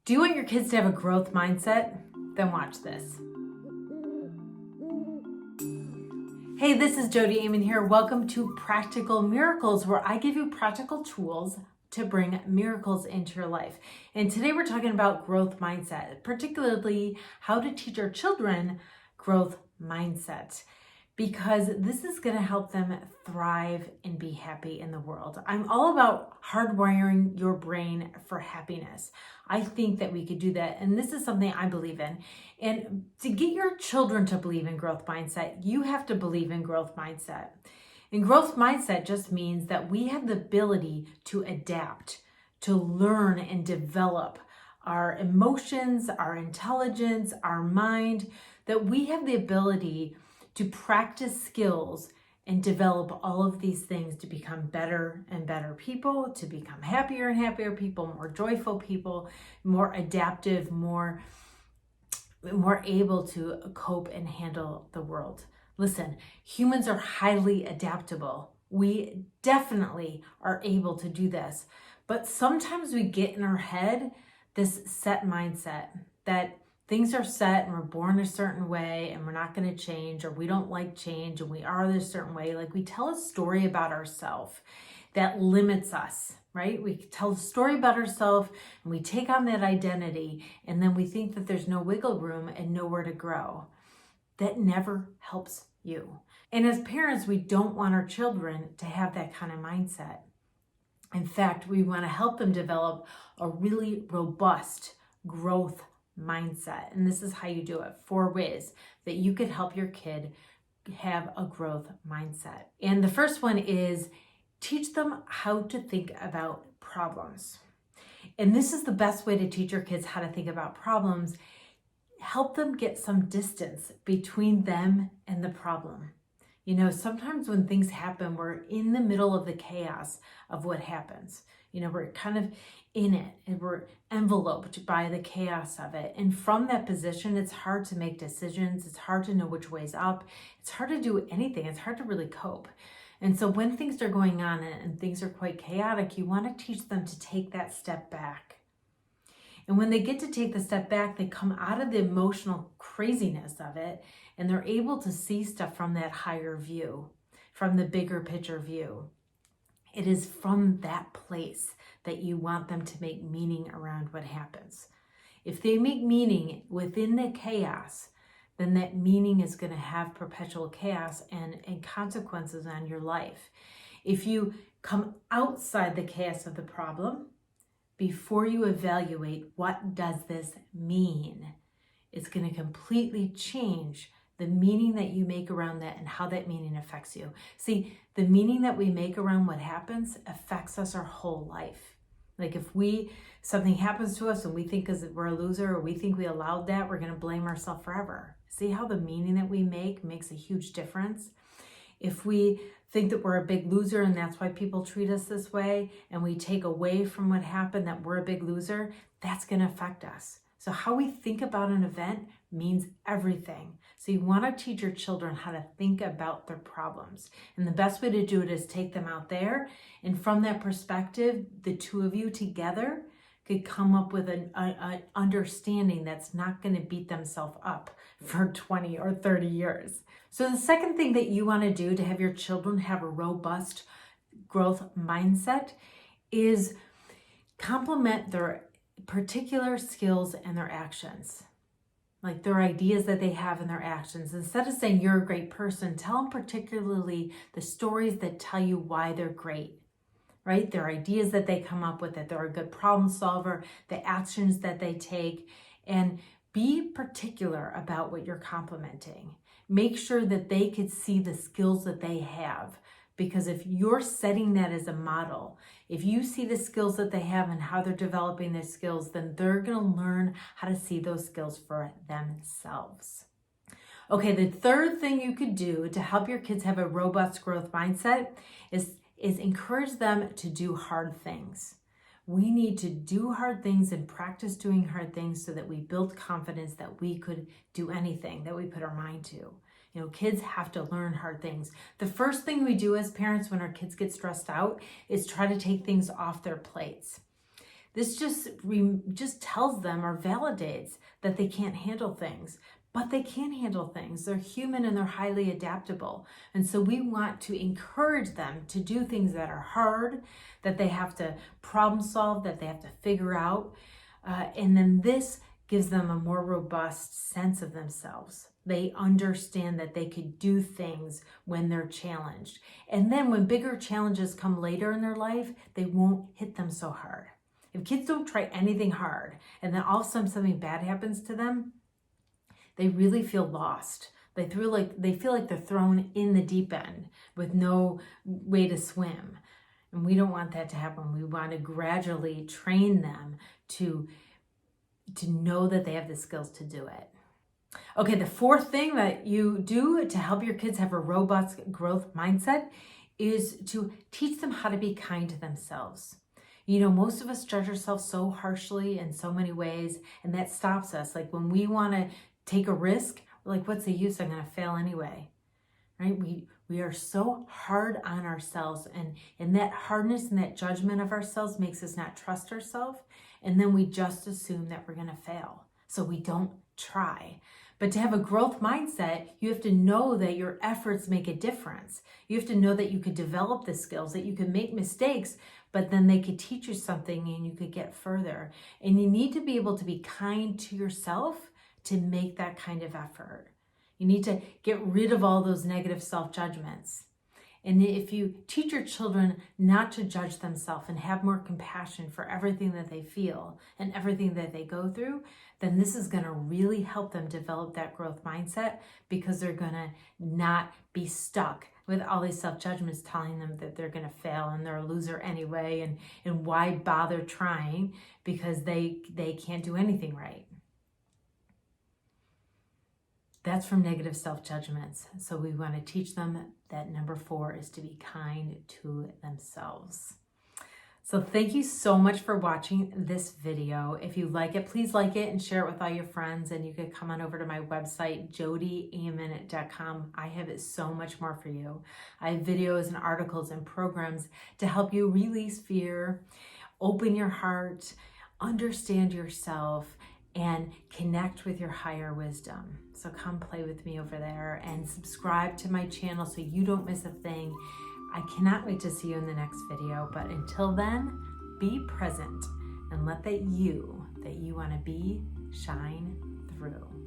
Do you want your kids to have a growth mindset? Then watch this. Hey, this is Jodi Amen here. Welcome to Practical Miracles, where I give you practical tools to bring miracles into your life. And today we're talking about growth mindset, particularly how to teach our children growth mindset, because this is going to help them thrive and be happy in the world. I'm all about hardwiring your brain for happiness. I think that we could do that, and this is something I believe in. And to get your children to believe in growth mindset, you have to believe in growth mindset. And growth mindset just means that we have the ability to adapt, to learn and develop our emotions, our intelligence, our mind, that we have the ability to practice skills and develop all of these things to become better and better people, to become happier and happier people, more joyful people, more adaptive, more able to cope and handle the world. Listen, humans are highly adaptable. We definitely are able to do this, but sometimes we get in our head this set mindset that things are set and we're born a certain way and we're not going to change, or we don't like change and we are this certain way. Like, we tell a story about ourselves that limits us, right? We tell a story about ourselves and we take on that identity, and then we think that there's no wiggle room and nowhere to grow. That never helps you. And as parents, we don't want our children to have that kind of mindset. In fact, we want to help them develop a really robust growth mindset. And this is how you do it. 4 ways that you could help your kid have a growth mindset. And the first one is teach them how to think about problems. And this is the best way to teach your kids how to think about problems. Help them get some distance between them and the problem. You know, sometimes when things happen, we're in the middle of the chaos of what happens. You know, we're kind of in it and we're enveloped by the chaos of it. And from that position, it's hard to make decisions. It's hard to know which way's up. It's hard to do anything. It's hard to really cope. And so when things are going on and things are quite chaotic, you want to teach them to take that step back. And when they get to take the step back, they come out of the emotional craziness of it, and they're able to see stuff from that higher view, from the bigger picture view. It is from that place that you want them to make meaning around what happens. If they make meaning within the chaos, then that meaning is going to have perpetual chaos and consequences on your life. If you come outside the chaos of the problem, before you evaluate what does this mean, it's going to completely change the meaning that you make around that and how that meaning affects you. See, the meaning that we make around what happens affects us our whole life. Like, if something happens to us and we think because we're a loser or we think we allowed that, we're going to blame ourselves forever. See how the meaning that we make makes a huge difference? If we think that we're a big loser and that's why people treat us this way, and we take away from what happened that we're a big loser, that's going to affect us. So how we think about an event means everything. So you want to teach your children how to think about their problems. And the best way to do it is take them out there. And from that perspective, the two of you together could come up with an understanding that's not going to beat themselves up for 20 or 30 years. So the second thing that you want to do to have your children have a robust growth mindset is complement their particular skills and their actions. Like their ideas that they have and their actions. Instead of saying you're a great person, tell them particularly the stories that tell you why they're great. Right? Their ideas that they come up with, that they're a good problem solver, the actions that they take, and be particular about what you're complimenting. Make sure that they could see the skills that they have, because if you're setting that as a model, if you see the skills that they have and how they're developing their skills, then they're going to learn how to see those skills for themselves. Okay, the third thing you could do to help your kids have a robust growth mindset is encourage them to do hard things. We need to do hard things and practice doing hard things so that we build confidence that we could do anything that we put our mind to. You know, kids have to learn hard things. The first thing we do as parents when our kids get stressed out is try to take things off their plates. This just tells them or validates that they can't handle things. But they can handle things. They're human and they're highly adaptable. And so we want to encourage them to do things that are hard, that they have to problem solve, that they have to figure out. And then this gives them a more robust sense of themselves. They understand that they could do things when they're challenged. And then when bigger challenges come later in their life, they won't hit them so hard. If kids don't try anything hard and then all of a sudden something bad happens to them, they really feel lost. They feel like they're thrown in the deep end with no way to swim. And we don't want that to happen. We want to gradually train them to know that they have the skills to do it. Okay, the fourth thing that you do to help your kids have a robust growth mindset is to teach them how to be kind to themselves. You know, most of us judge ourselves so harshly in so many ways, and that stops us. Like when we want to take a risk, we're like, what's the use? I'm going to fail anyway, right? We are so hard on ourselves, and that hardness and that judgment of ourselves makes us not trust ourselves, and then we just assume that we're going to fail, so we don't try. But to have a growth mindset, you have to know that your efforts make a difference. You have to know that you could develop the skills, that you can make mistakes, but then they could teach you something and you could get further. And you need to be able to be kind to yourself to make that kind of effort. You need to get rid of all those negative self-judgments. And if you teach your children not to judge themselves and have more compassion for everything that they feel and everything that they go through, then this is going to really help them develop that growth mindset, because they're going to not be stuck with all these self-judgments telling them that they're going to fail and they're a loser anyway, and why bother trying, because they can't do anything right. That's from negative self-judgments. So we want to teach them that number 4 is to be kind to themselves. So thank you so much for watching this video. If you like it, please like it and share it with all your friends. And you can come on over to my website, JodiAmen.com. I have so much more for you. I have videos and articles and programs to help you release fear, open your heart, understand yourself, and connect with your higher wisdom. So come play with me over there and subscribe to my channel so you don't miss a thing. I cannot wait to see you in the next video, but until then, be present and let that you want to be shine through.